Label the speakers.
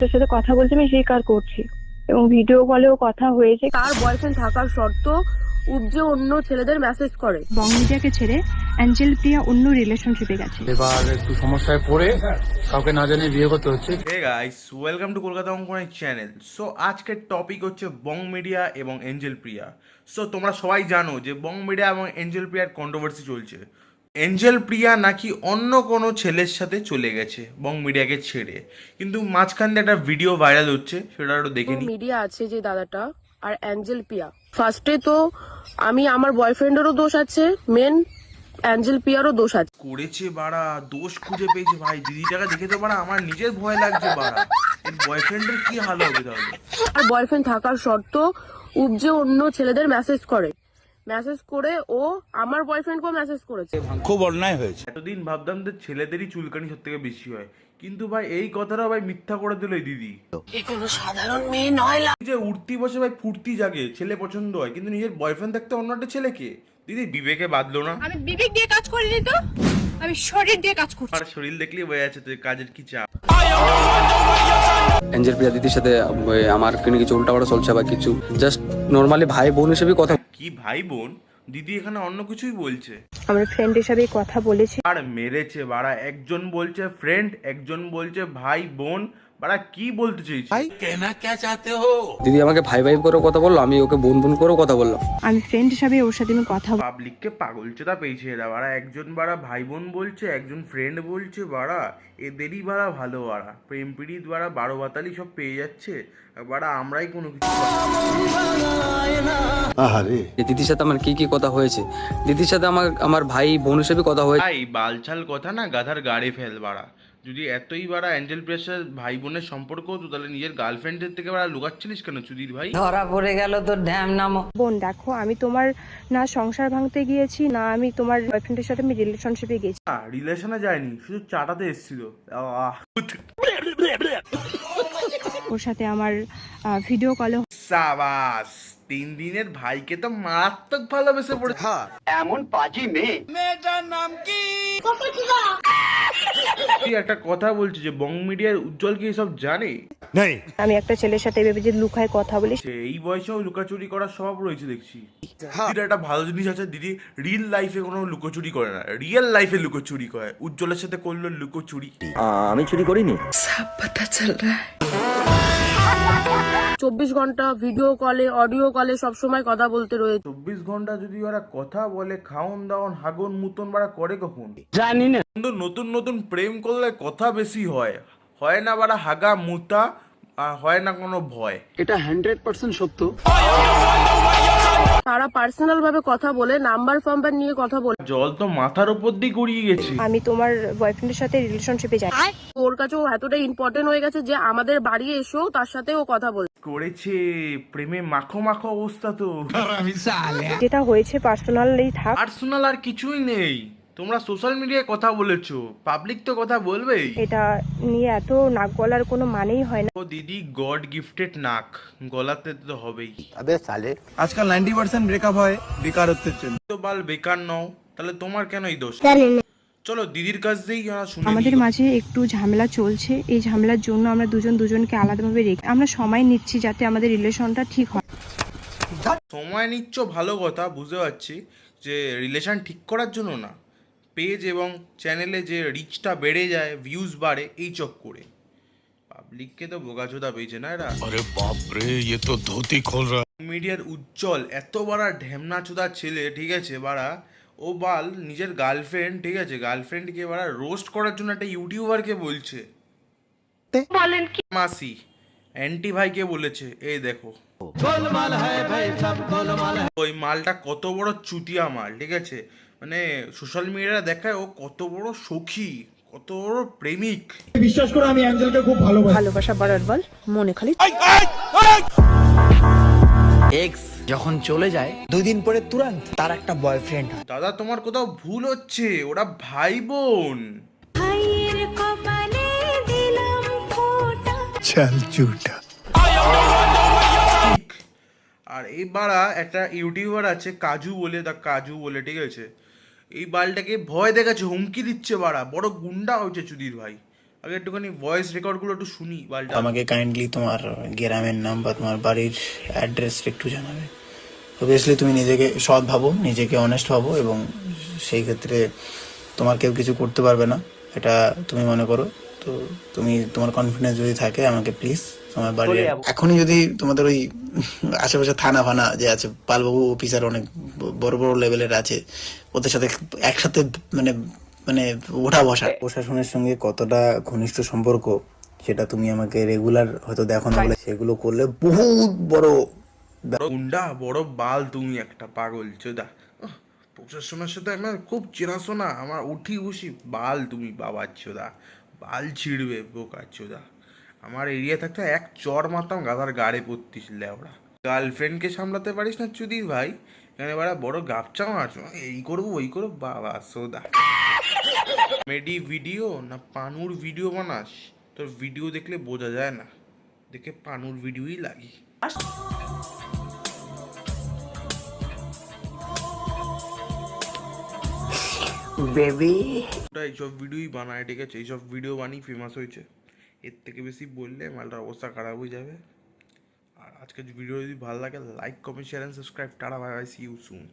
Speaker 1: তোর সাথে কথা বলতে আমি স্বীকার করছি এবং ভিডিও কলেও কথা হয়েছে।
Speaker 2: তার বয়ফ্রেন্ড থাকার শর্ত উপজে অন্য ছেলেদের মেসেজ করে।
Speaker 1: বং মিডিয়াকে ছেড়ে অ্যাঞ্জেল প্রিয়া অন্য রিলেশনশিপে গেছে।
Speaker 3: এবার একটু সমস্যায় পড়ে কাউকে না জানিয়ে বিয়ে করতে হচ্ছে।
Speaker 4: Hey guys, welcome to Kolkata অঙ্কনের চ্যানেল। সো আজকের টপিক হচ্ছে বং মিডিয়া এবং এঞ্জেল প্রিয়া। সো তোমরা সবাই জানো যে বং মিডিয়া এবং এঞ্জেল প্রিয়ার কন্ট্রোভার্সি চলছে। এঞ্জেল প্রিয়া নাকি অন্য কোনো ছেলের সাথে চলে গেছে বং মিডিয়াকে ছেড়ে, কিন্তু মাঝখান দিয়ে একটা ভিডিও ভাইরাল হচ্ছে, সেটা একটু দেখে নিই।
Speaker 2: মিডিয়া আছে যে দাদাটা আর অ্যাঞ্জেল প্রিয়া। ফার্স্টে তো আমার বয়ফ্রেন্ডেরও দোষ আছে, মেন অ্যাঞ্জেল প্রিয়ারও দোষ আছে।
Speaker 4: করেছে বাড়া, দোষ খুঁজে পেয়েছে ভাই। দিদিটাকে দেখে তো বাড়া আমার নিজের ভয় লাগছে বাড়া, এর বয়ফ্রেন্ডের কি হাল হবে তাহলে।
Speaker 2: আর বয়ফ্রেন্ড থাকার শর্ত উপজে অন্য ছেলেদের মেসেজ করে ও আমার বয়ফ্রেন্ডকেও মেসেজ করেছে।
Speaker 5: খুব অন্যায় হয়েছে।
Speaker 4: এতদিন ভাবতাম যে ছেলেদেরই চুলকানি সব থেকে বেশি হয়, কিন্তু ভাই এই কথাটা ভাই মিথ্যা করে দিল এই দিদি।
Speaker 2: কোনো সাধারণ মেয়ে নয়।
Speaker 4: যে উঠতি বসে ভাই ফুর্তি জাগে, ছেলে পছন্দ হয়, কিন্তু নিজের বয়ফ্রেন্ড থাকতে অন্য একটা ছেলেকে। দিদি বিবেকে বাঁধলো না।
Speaker 6: আমি বিবেক দিয়ে কাজ করিনি তো, আমি শরীর দিয়ে কাজ করছি।
Speaker 4: আর শরীর দেখলেই বোঝা যাচ্ছে তুই কাজের কি চাপ।
Speaker 3: এঞ্জেল প্রিয়া দিদির সাথে আমার কোনো কিছু উল্টাপাল্টা চলছে বা কিছু, জাস্ট নর্মালি ভাই বোন হিসেবে কথা।
Speaker 4: কি ভাই বোন? দিদি এখানে অন্য কিছুই বলছে।
Speaker 1: আমার ফ্রেন্ড হিসাবে কথা বলেছি।
Speaker 4: আর মেরেছে বাড়া, একজন বলছে ফ্রেন্ড, একজন বলছে ভাই বোন। বাড়া কি বলতে চাইছে?
Speaker 3: দিদি আমাকে ভাই ভাই করে কথা বললো, আমি ওকে বোন বোন করেও কথা বললাম।
Speaker 1: আমি ফ্রেন্ড হিসাবে ওর সাথে আমি কথা
Speaker 4: পাবলিককে পাগল চোদা পেয়েছে এরা বাড়া। একজন বাড়া ভাই বোন বলছে, একজন ফ্রেন্ড বলছে বাড়া। এদেরই বাড়া ভালো বাড়া, প্রেম পীড়িত বাড়া, বারো বাতালি সব পেয়ে যাচ্ছে বাড়া, আমরাই কোনো কিছু
Speaker 3: দিদির সাথে আমার কি কি কথা হয়েছে, দিদির সাথে আমার ভাই বোন হিসেবে কথা হয়েছে।
Speaker 4: ভাই বালছাল কথা না গাধার গাড়ি ফেল বাড়া। যদি এতই বাড়া অ্যাঞ্জেল প্রেসার ভাই বোনের সম্পর্ক হতো, তাহলে নিজের গার্লফ্রেন্ডের থেকে বাড়া লুকাচ্ছিলিস কেন চুদির ভাই?
Speaker 7: ধরা পড়ে গেল তোর ঢ্যাম নামো।
Speaker 1: বোন দেখো, আমি তোমার না সংসার ভাঙতে গিয়েছি, না আমি তোমার বয়ফ্রেন্ডের সাথে আমি রিলেশনশিপে গেছি।
Speaker 4: রিলেশনে যায়নি, শুধু চাটাতে এসেছিল।
Speaker 1: ওর সাথে আমার ভিডিও কলে
Speaker 4: সাবাস, 3 দিনের ভাইকে তো মারাত্মক ভালোবেসে পড়েছে। তুই একটা কথা বলছি যে বং মিডিয়ার উজ্জ্বল কি সব জানে?
Speaker 1: আমি একটা ছেলের সাথে ভেবে যে লুকায় কথা বলি।
Speaker 4: সে এই বয়সেও লুকাচুরি করার স্বভাব রয়েছে দেখছি। দিদির একটা ভালো জিনিস আছে, দিদি রিয়েল লাইফে কোনো লুকোচুরি করে না, রিয়েল লাইফে লুকোচুরি করে। উজ্জ্বলের সাথে করলো লুকোচুরি।
Speaker 8: আমি চুরি করিনি।
Speaker 2: 24 ঘন্টা ভিডিও কলে অডিও কলে সবসময় কথা বলতে রয়েছে।
Speaker 4: 24 ঘন্টা যদি ওরা কথা বলে, খাওন দাওন হাগন মুতন বাড়া করে কখন
Speaker 7: জানি না।
Speaker 4: কিন্তু নতুন নতুন প্রেম করলে কথা বেশি হয়, হয় না বাড়া হাগা মুতা, আর হয় না কোনো ভয়।
Speaker 3: এটা 100% সত্য।
Speaker 2: তারা পার্সোনাল ভাবে কথা বলে, নাম্বার ফাম্বার নিয়ে কথা বলে।
Speaker 4: জল তো মাথার উপর দিয়ে গড়িয়ে গেছে।
Speaker 1: আমি তোমার বয়ফ্রেন্ডের সাথে রিলেশনশিপে যাই।
Speaker 2: ওর কাছেও এতটা ইম্পর্টেন্ট হয়ে গেছে যে আমাদের বাড়ি এসেও তার সাথে ও কথা বলে।
Speaker 4: করেছে প্রেমে মাখো মাখো অবস্থা তো।
Speaker 1: যেটা হয়েছে পার্সোনালি থাক।
Speaker 4: পার্সোনাল আর কিছুই নেই, তোমরা সোশ্যাল মিডিয়ায় কথা বলেছো, পাবলিক তো কথা বলবেই।
Speaker 1: এটা নিয়ে এত নাক গলার কোনো মানেই হয় না।
Speaker 4: ও দিদি গড গিফটেড নাক, গলাতে তো হবেই।
Speaker 5: আজকাল 90% ব্রেকআপ হয় বেকারত্বের জন্য।
Speaker 4: তো বাল বেকার নও, তাহলে তোমার কেন এই দোষ? চলো দিদির কাছ দিয়েই শুনে
Speaker 1: আমাদের
Speaker 4: নিই।
Speaker 1: মাঝে একটু ঝামেলা চলছে, এই ঝামেলার জন্য আমরা দুজনকে আলাদাভাবে রেখে আমরা সময় নিচ্ছি যাতে আমাদের রিলেশনটা ঠিক হয়।
Speaker 4: সময় নিচ্ছ ভালো কথা, বুঝতে পারছি, যে রিলেশন ঠিক করার জন্য না, পেজ এবং চ্যানেলে যে রিচটা বেড়ে যায়, ভিউজ বাড়ে, এই চক্করে পাবলিককে তো বোকাচোদা পেয়েছে না এরা।
Speaker 5: আরে বাপ রে, ये तो धोती खोल रहा।
Speaker 4: মিডিয়ার উজ্জ্বল এত বড় ঢ্যামনা চোদা ছেলে, ঠিক আছে বাড়া, ও বাল নিজের গার্লফ্রেন্ড, ঠিক আছে গার্লফ্রেন্ডকে বাড়া রোস্ট করার জন্য একটা ইউটিউবারকে বলছে। বলেন কি? মাসি অ্যান্টি ভাইকে বলেছে, এই দেখো ওই মালটা কত বড় চুতিয়া মাল, ঠিক আছে, মানে সোশ্যাল মিডিয়া দেখায় ও কত বড় সখী, কত বড় প্রেমিক।
Speaker 8: বিশ্বাস করো আমি অ্যাঞ্জেলকে খুব ভালোবাসি।
Speaker 2: ভালোবাসা বাড়ার বল মনে খালি।
Speaker 7: এক্স যখন চলে যায় 2 দিন পরে তুরন্ত তার একটা বয়ফ্রেন্ড।
Speaker 4: দাদা তোমার কোথাও ভুল হচ্ছে, ওরা ভাই বোন।
Speaker 5: চল ঝুটা।
Speaker 4: আর এই বাড়া একটা ইউটিউবার আছে কাজু বলে, ঠিক আছে, এই বালটাকে ভয় দেখাচ্ছে, হুমকি দিচ্ছে বাড়া, বড় গুন্ডা হয়েছে চুদির ভাই। আগে একটুখানি ভয়েস রেকর্ডগুলো একটু শুনি বালটা।
Speaker 9: আমাকে কাইন্ডলি তোমার গ্রামের নাম বা তোমার বাড়ির অ্যাড্রেসটা একটু জানাবে। অবভিয়াসলি তুমি নিজেকে সৎ ভাবো, নিজেকে অনেস্ট ভাবো, এবং সেই ক্ষেত্রে তোমার কেউ কিছু করতে পারবে না এটা তুমি মনে করো। তো তুমি তোমার কনফিডেন্স যদি থাকে আমাকে প্লিজ তোমার বাড়ি এখনই, যদি তোমাদের ওই আশেপাশে থানা ফানা যে আছে, পালবাবু অফিসার অনেক বড় বড় লেভেলের আছে, ওদের সাথে একসাথে মানে মানে ওঠা বসা, প্রশাসনের সঙ্গে কতটা ঘনিষ্ঠ সম্পর্ক সেটা তুমি আমাকে রেগুলার হয়তো দেখো না বলে, সেগুলো করলে বহুত বড়
Speaker 4: গুন্ডা বড় বাল তুমি একটা পাগল চোদা। প্রশাসনের সাথে আমার খুব চেনাশোনা, আমার উঠি বসি বাল তুমি বাবার চোদা, বাল ছিঁড়বে বোকা চোদা। আমার এরিয়া থাকতে এক চর মারতাম গাধার গাড়ি পড়তিস লেওড়া। গার্লফ্রেন্ডকে সামলাতে পারিস না চুদির ভাই, এখানে বাড়া বড় গাপচা মারছো, এই করবো ওই করবো বাবা সোদা। কমেডি ভিডিও না পানুর ভিডিও বানাস? তোর ভিডিও দেখলে বোঝা যায় না, দেখে পানুর ভিডিওই লাগি।
Speaker 7: বেবি
Speaker 4: ওটা এইসব ভিডিওই বানায়, ঠিক আছে? এইসব ভিডিও বানিয়ে ফেমাস হয়েছে, এর থেকে বেশি বললে মালটার অবস্থা খারাপ হয়ে যাবে। আর আজকের ভিডিও যদি ভালো লাগে like comment share and subscribe. Tata, bye bye, see you soon.